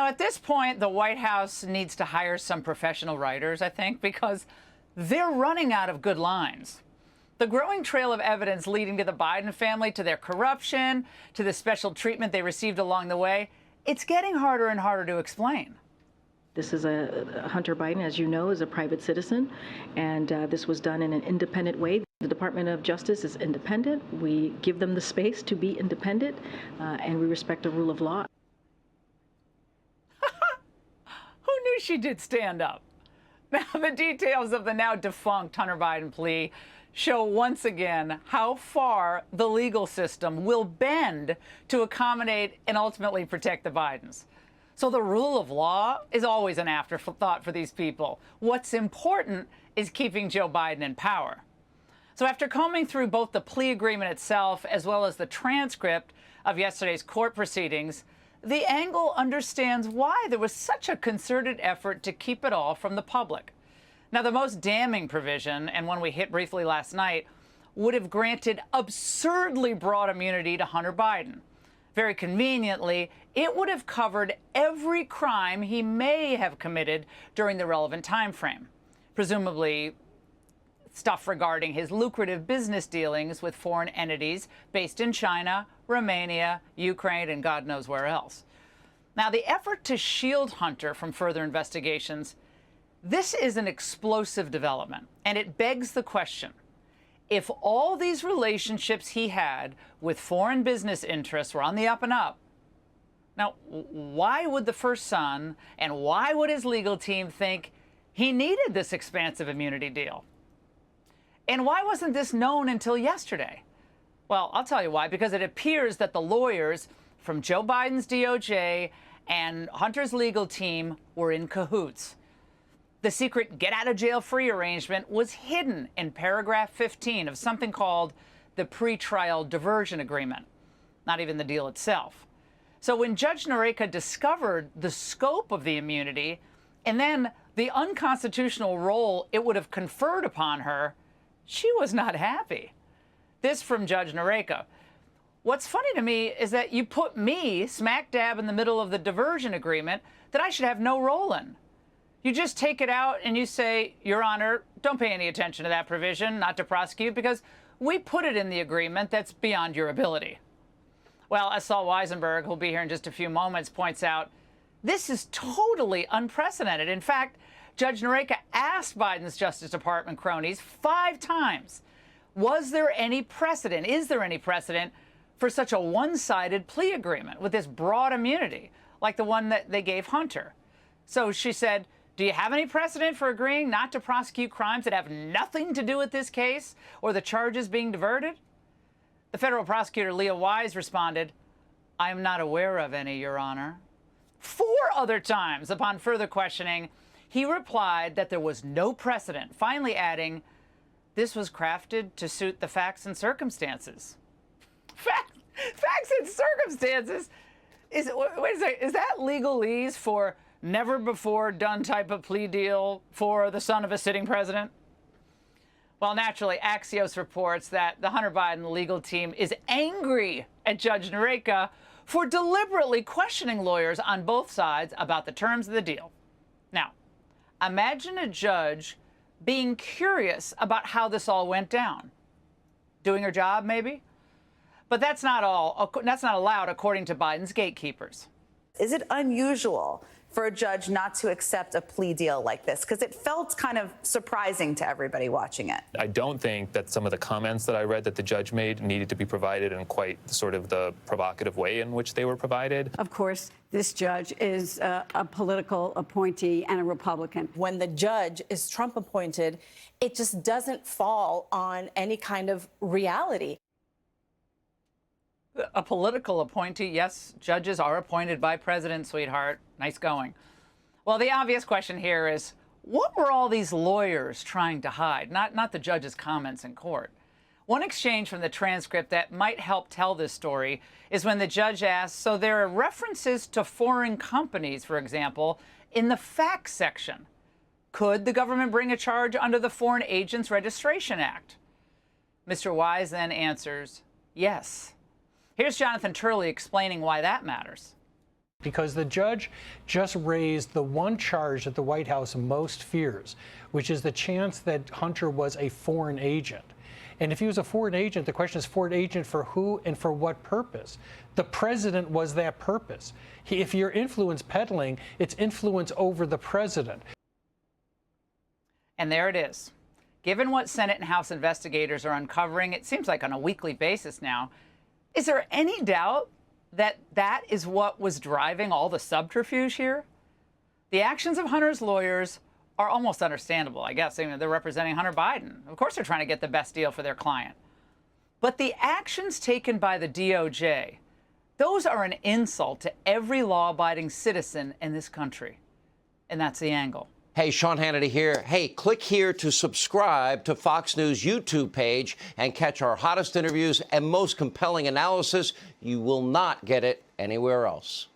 At this point, the White House needs to hire some professional writers, I think, because they're running out of good lines. The growing trail of evidence leading to the Biden family, to their corruption, to the special treatment they received along the way, it's getting harder and harder to explain. This is Hunter Biden, as you know, is a private citizen, and this was done in an independent way. The Department of Justice is independent. We give them the space to be independent, and we respect the rule of law. Who knew she did stand up? Now, the details of the now defunct Hunter Biden plea show once again how far the legal system will bend to accommodate and ultimately protect the Bidens. So the rule of law is always an afterthought for these people. What's important is keeping Joe Biden in power. So after combing through both the plea agreement itself as well as the transcript of yesterday's court proceedings, the Angle understands why there was such a concerted effort to keep it all from the public. Now, the most damning provision, and one we hit briefly last night, would have granted absurdly broad immunity to Hunter Biden. Very conveniently, it would have covered every crime he may have committed during the relevant time frame. Presumably, stuff regarding his lucrative business dealings with foreign entities based in China, Romania, Ukraine, and God knows where else. Now, the effort to shield Hunter from further investigations, this is an explosive development, and it begs the question. If all these relationships he had with foreign business interests were on the up and up, now, why would the first son and why would his legal team think he needed this expansive immunity deal? And why wasn't this known until yesterday? Well, I'll tell you why, because it appears that the lawyers from Joe Biden's DOJ and Hunter's legal team were in cahoots. The secret get-out-of-jail-free arrangement was hidden in paragraph 15 of something called the pretrial diversion agreement, not even the deal itself. So when Judge Noreika discovered the scope of the immunity and then the unconstitutional role it would have conferred upon her, she was not happy. This from Judge Noreika. What's funny to me is that you put me smack dab in the middle of the diversion agreement that I should have no role in. You just take it out and you say, Your Honor, don't pay any attention to that provision, not to prosecute, because we put it in the agreement that's beyond your ability. Well, as Saul Weisenberg, who'll be here in just a few moments, points out, this is totally unprecedented. In fact, Judge Noreika asked Biden's Justice Department cronies 5 times, was there any precedent, is there any precedent for such a one-sided plea agreement with this broad immunity, like the one that they gave Hunter? So she said, do you have any precedent for agreeing not to prosecute crimes that have nothing to do with this case or the charges being diverted? The federal prosecutor, Leah Wise, responded, I am not aware of any, Your Honor. 4 other times, upon further questioning, he replied that there was no precedent, finally adding, this was crafted to suit the facts and circumstances. Facts and circumstances? Wait a second, is that legalese for never before done type of plea deal for the son of a sitting president? Well, naturally, Axios reports that the Hunter Biden legal team is angry at Judge Noreika for deliberately questioning lawyers on both sides about the terms of the deal. Now, imagine a judge being curious about how this all went down. Doing her job, maybe? But that's not allowed according to Biden's gatekeepers. Is it unusual for a judge not to accept a plea deal like this? Because it felt kind of surprising to everybody watching it. I don't think that some of the comments that I read that the judge made needed to be provided in quite sort of the provocative way in which they were provided. Of course, this judge is a political appointee and a Republican. When the judge is Trump appointed, it just doesn't fall on any kind of reality. A political appointee, yes, judges are appointed by president, sweetheart. Nice going. Well, the obvious question here is, what were all these lawyers trying to hide? Not the judge's comments in court. One exchange from the transcript that might help tell this story is when the judge asked, so there are references to foreign companies, for example, in the facts section. Could the government bring a charge under the Foreign Agents Registration Act? Mr. Wise then answers, yes. Here's Jonathan Turley explaining why that matters. because the judge just raised the one charge that the White House most fears, which is the chance that Hunter was a foreign agent. And if he was a foreign agent, the question is foreign agent for who and for what purpose? The president was that purpose. If you're influence peddling, it's influence over the president. And there it is. Given what Senate and House investigators are uncovering, it seems like on a weekly basis now, is there any doubt that that is what was driving all the subterfuge here? The actions of Hunter's lawyers are almost understandable, I guess. I mean, they're representing Hunter Biden. Of course they're trying to get the best deal for their client. But the actions taken by the DOJ, those are an insult to every law-abiding citizen in this country. And that's the angle. Hey, Sean Hannity here. Hey, click here to subscribe to Fox News YouTube page and catch our hottest interviews and most compelling analysis. You will not get it anywhere else.